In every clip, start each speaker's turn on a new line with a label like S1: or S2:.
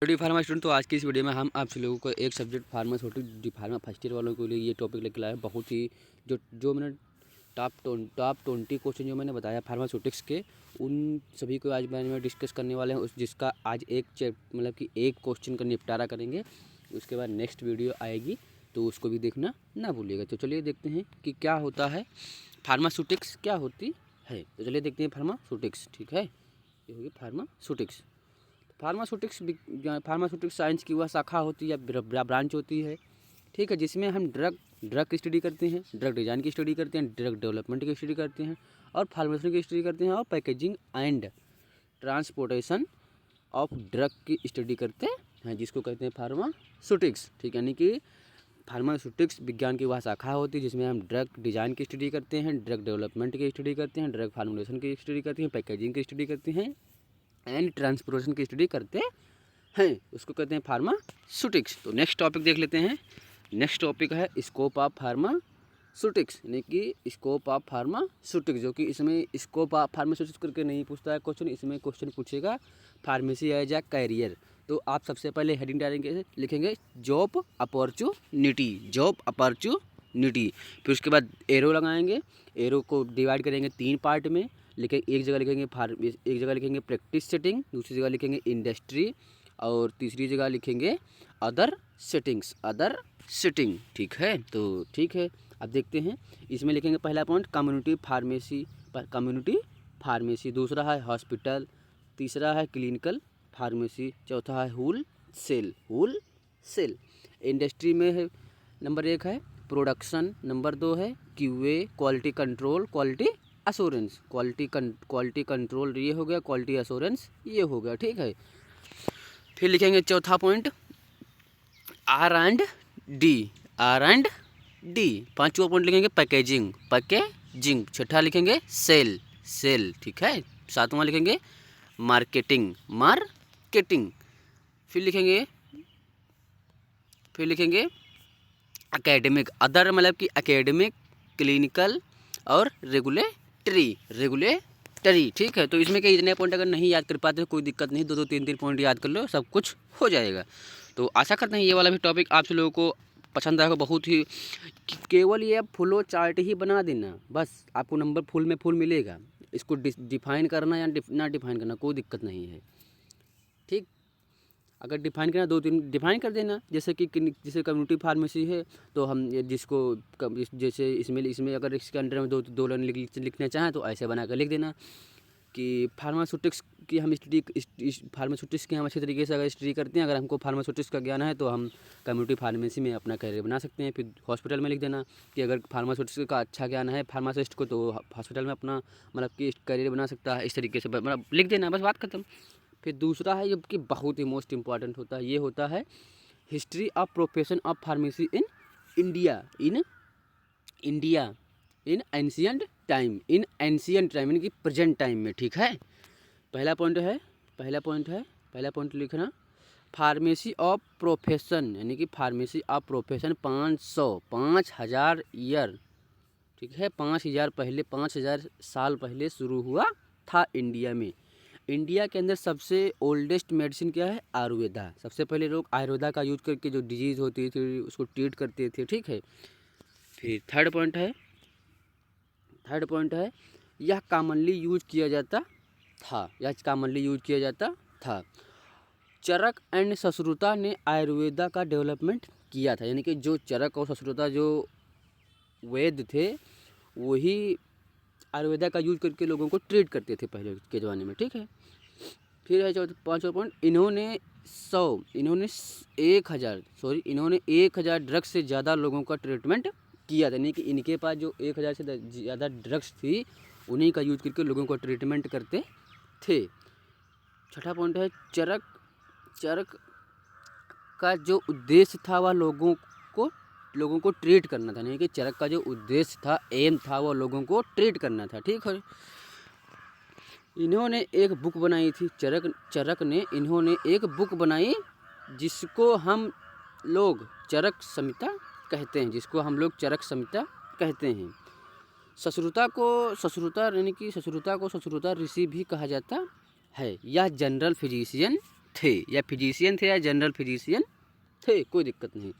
S1: D pharma student, तो आज की इस वीडियो में हम आप लोगों को एक subject pharmaceutic D pharma first year वालों के लिए ये टॉपिक लेकर आया। बहुत ही जो मैंने टॉप 20 क्वेश्चन जो मैंने बताया फार्मास्यूटिक्स के, उन सभी को आज मैंने डिस्कस करने वाले हैं। जिसका आज मतलब कि एक क्वेश्चन का निपटारा करेंगे। उसके बाद नेक्स्ट वीडियो आएगी तो उसको भी देखना ना भूलिएगा। तो चलिए देखते हैं कि क्या होता है फार्मास्यूटिक्स, क्या होती है। तो चलिए देखते हैं फार्मास्यूटिक्स। ठीक है, ये होगी फार्मास्यूटिक्स। फार्मास्यूटिक्स साइंस की वह शाखा होती है या ब्रांच होती है, ठीक है, जिसमें हम ड्रग की स्टडी करते हैं, ड्रग डिज़ाइन की स्टडी करते हैं, ड्रग डेवलपमेंट की स्टडी करते हैं और फार्मेसी की स्टडी करते हैं और packaging and transportation of drug की स्टडी करते हैं, जिसको कहते हैं फार्मास्यूटिक्स। ठीक है, यानी कि फार्मास्यूटिक्स विज्ञान की वह शाखा होती है जिसमें हम ड्रग डिज़ाइन की स्टडी करते हैं, ड्रग डेवलपमेंट की स्टडी करते हैं, ड्रग फार्मुलेशन की स्टडी करते हैं, पैकेजिंग की स्टडी करते हैं एंड ट्रांसपोर्टेशन की स्टडी करते हैं। उसको कहते हैं फार्मास्यूटिक्स। तो नेक्स्ट टॉपिक देख लेते हैं। नेक्स्ट टॉपिक है स्कोप ऑफ फार्मास्यूटिक्स, यानी कि स्कोप ऑफ फार्मास्यूटिक्स, जो कि इसमें स्कोप ऑफ फार्मास्यूटिक्स करके नहीं पूछता है क्वेश्चन। इसमें क्वेश्चन पूछेगा फार्मेसी एज ए कैरियर। तो आप सबसे पहले हेडिंग डालेंगे, लिखेंगे जॉब अपॉर्चुनिटी, जॉब अपॉर्चुनिटी। फिर उसके बाद एरो लगाएंगे, एरो को डिवाइड करेंगे 3 पार्ट में। एक जगह लिखेंगे प्रैक्टिस सेटिंग, दूसरी जगह लिखेंगे इंडस्ट्री और तीसरी जगह लिखेंगे अदर सेटिंग। ठीक है, तो ठीक है, अब देखते हैं। इसमें लिखेंगे पहला पॉइंट कम्युनिटी फार्मेसी, दूसरा है हॉस्पिटल, तीसरा है क्लिनिकल फार्मेसी, चौथा है होल सेल। इंडस्ट्री में है नंबर 1 है प्रोडक्शन, नंबर 2 है QA quality control, quality assurance, quality control ये हो गया, क्वालिटी अश्योरेंस ये हो गया। ठीक है, फिर लिखेंगे चौथा पॉइंट आर एंड डी। पांचवा पॉइंट लिखेंगे पैकेजिंग। छठा लिखेंगे सेल। ठीक है, सातवां लिखेंगे मार्केटिंग। फिर लिखेंगे एकेडमिक, अदर मतलब कि एकेडमिक, क्लिनिकल और रेगुलेटरी। ठीक है, तो इसमें के इतने पॉइंट अगर नहीं याद कर पाते तो कोई दिक्कत नहीं, 2 3 पॉइंट याद कर लो, सब कुछ हो जाएगा। तो आशा करते हैं ये वाला भी टॉपिक आप लोगों को पसंद आएगा। बहुत ही केवल ये फ्लो चार्ट ही बना देना, बस आपको नंबर फुल मिलेगा। इसको डिफाइन करना या ना डिफाइन करना कोई दिक्कत नहीं है। ठीक, अगर डिफाइन करना 2-3 डिफाइन कर देना। जैसे कम्युनिटी फार्मेसी है तो हम जैसे इसमें अगर इसके अंडर में 2 लाइन लिखना चाहें तो ऐसे बना कर लिख देना कि फार्मास्यूटिक्स की हम अच्छे तरीके से अगर स्टडी करते हैं, अगर हमको फार्मास्यूटिक्स का ज्ञान है तो हम कम्युनिटी फार्मेसी में अपना करियर बना सकते हैं। फिर हॉस्पिटल में लिख देना कि अगर फार्मास्यूटिक्स का अच्छा ज्ञान है फार्मासिस्ट को तो हॉस्पिटल में अपना मतलब कि करियर बना सकता है। इस तरीके से मतलब लिख देना, बस बात खत्म। फिर दूसरा है, जबकि बहुत ही मोस्ट इम्पॉर्टेंट होता है, ये होता है history of profession of pharmacy in India in ancient time यानी कि प्रेजेंट टाइम में। ठीक है, पहला पॉइंट लिखना फार्मेसी ऑफ प्रोफेशन, यानी कि फार्मेसी ऑफ प्रोफेशन 5000 ईयर। ठीक है, 5000 साल पहले शुरू हुआ था इंडिया में। इंडिया के अंदर सबसे ओल्डेस्ट मेडिसिन क्या है? आयुर्वेदा। सबसे पहले लोग आयुर्वेदा का यूज करके जो डिजीज़ होती थी उसको ट्रीट करते थे। ठीक है, फिर थर्ड पॉइंट है यह कॉमनली यूज किया जाता था। चरक एंड ससुरुता ने आयुर्वेदा का डेवलपमेंट किया था, यानी कि जो चरक और ससुरुता जो वैद्य थे वही आयुर्वेदा का यूज करके लोगों को ट्रीट करते थे पहले के ज़माने में। ठीक है, फिर है पाँचवा पॉइंट, इन्होंने 1000 ड्रग्स से ज़्यादा लोगों का ट्रीटमेंट किया था, यानी कि इनके पास जो 1000 से ज़्यादा ड्रग्स थी उन्हीं का यूज करके लोगों को ट्रीटमेंट करते थे। छठा पॉइंट है चरक का जो उद्देश्य था वह लोगों को ट्रीट करना था, यानी कि चरक का जो उद्देश्य था, एम था, वो लोगों को ट्रीट करना था। ठीक है, इन्होंने एक बुक बनाई थी, चरक ने इन्होंने एक बुक बनाई जिसको हम लोग चरक संहिता कहते हैं। ससुरुता को ससुरुता ऋषि भी कहा जाता है। यह जनरल फिजिशियन थे, या फिजिशियन थे या जनरल फिजिशियन थे, कोई दिक्कत नहीं।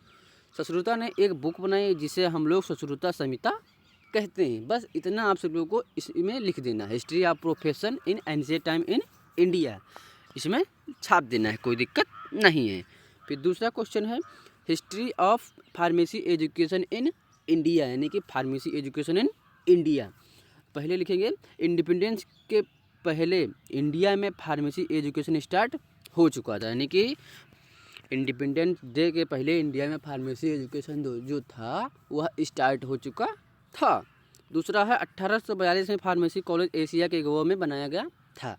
S1: सुश्रुता ने एक बुक बनाई जिसे हम लोग सुश्रुता संहिता कहते हैं। बस इतना आप सब लोगों को इसमें लिख देना है, history of profession in ancient time in India, इसमें छाप देना है, कोई दिक्कत नहीं है। फिर दूसरा क्वेश्चन है history of pharmacy education in India, यानी कि फार्मेसी एजुकेशन इन इंडिया। पहले लिखेंगे इंडिपेंडेंस के पहले इंडिया में फार्मेसी एजुकेशन स्टार्ट हो चुका था, यानी कि इंडिपेंडेंस डे के पहले इंडिया में फार्मेसी एजुकेशन जो था वह स्टार्ट हो चुका था। दूसरा है 1842 में फार्मेसी कॉलेज एशिया के गोवा में बनाया गया था,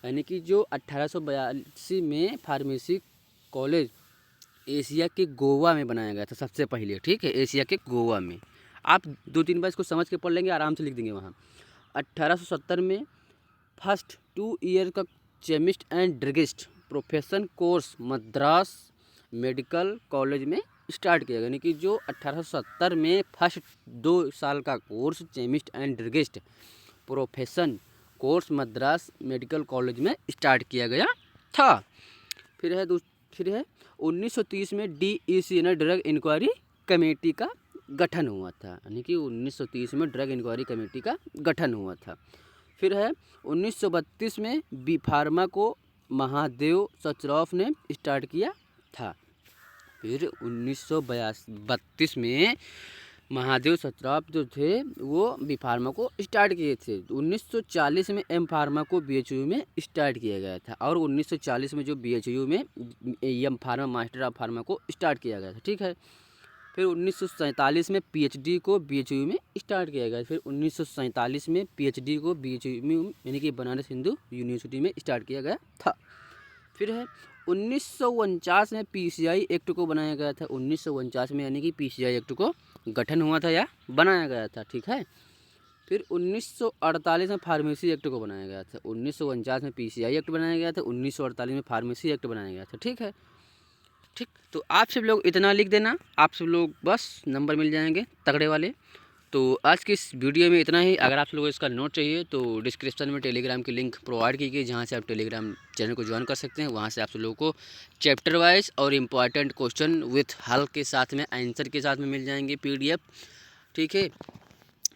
S1: यानी कि जो 1882 में फार्मेसी कॉलेज एशिया के गोवा में बनाया गया था सबसे पहले, ठीक है, एशिया के गोवा में। आप 2-3 बार इसको समझ के पढ़ लेंगे, आराम से लिख देंगे वहाँ। 1870 में फर्स्ट 2 ईयर का chemist and druggist profession course Madras medical college में स्टार्ट किया गया, यानी कि जो 1870 में फर्स्ट 2 साल का course chemist and druggist profession course Madras medical college में स्टार्ट किया गया था। फिर है 1930 में DEC यानी ड्रग इंक्वायरी कमेटी का गठन हुआ था, यानी कि 1930 में ड्रग इंक्वायरी कमेटी का गठन हुआ था। फिर है 1932 में बी फार्मा को महादेव सचरॉफ ने स्टार्ट किया था। फिर 1932 में महादेव सचरॉफ जो थे वो बी फार्मा को स्टार्ट किए थे। 1940 में एम फार्मा को BHU में स्टार्ट किया गया था, और 1940 में जो BHU में M pharma master of pharma को स्टार्ट किया गया था, ठीक है। फिर 1947 में PhD को BHU में स्टार्ट किया गया। फिर 1947 में PhD को BHU में यानी कि बनारस हिंदू यूनिवर्सिटी में स्टार्ट किया गया था। फिर है 1949 में PCI एक्ट को बनाया गया था। 1949 में यानी कि PCI एक्ट को गठन हुआ था या बनाया गया था, ठीक है। फिर 1948 में फार्मेसी एक्ट को बनाया गया था। 1949 में PCI एक्ट बनाया गया था, 1948 में फार्मेसी एक्ट बनाया गया था, ठीक है। ठीक, तो आप सब लोग इतना लिख देना, आप सब लोग बस नंबर मिल जाएंगे तगड़े वाले। तो आज की इस वीडियो में इतना ही। अगर आप लोगों को इसका नोट चाहिए तो डिस्क्रिप्शन में टेलीग्राम की लिंक प्रोवाइड की गई, जहाँ से आप टेलीग्राम चैनल को ज्वाइन कर सकते हैं। वहाँ से आप सब लोगों को चैप्टर वाइज और इम्पॉर्टेंट क्वेश्चन विथ हल के साथ में आंसर के साथ में मिल जाएंगे PDF, ठीक है।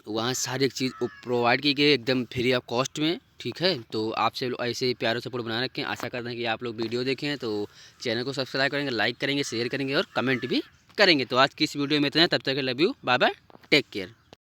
S1: वहाँ सारी एक चीज़ प्रोवाइड की गई एकदम फ्री ऑफ कॉस्ट में, ठीक है। तो आपसे ऐसे ही प्यारो सपोर्ट बना रखें। आशा करते हैं कि आप लोग वीडियो देखें तो चैनल को सब्सक्राइब करेंगे, लाइक करेंगे, शेयर करेंगे और कमेंट भी करेंगे। तो आज की इस वीडियो में इतना है, तब तक love you, bye bye, take care.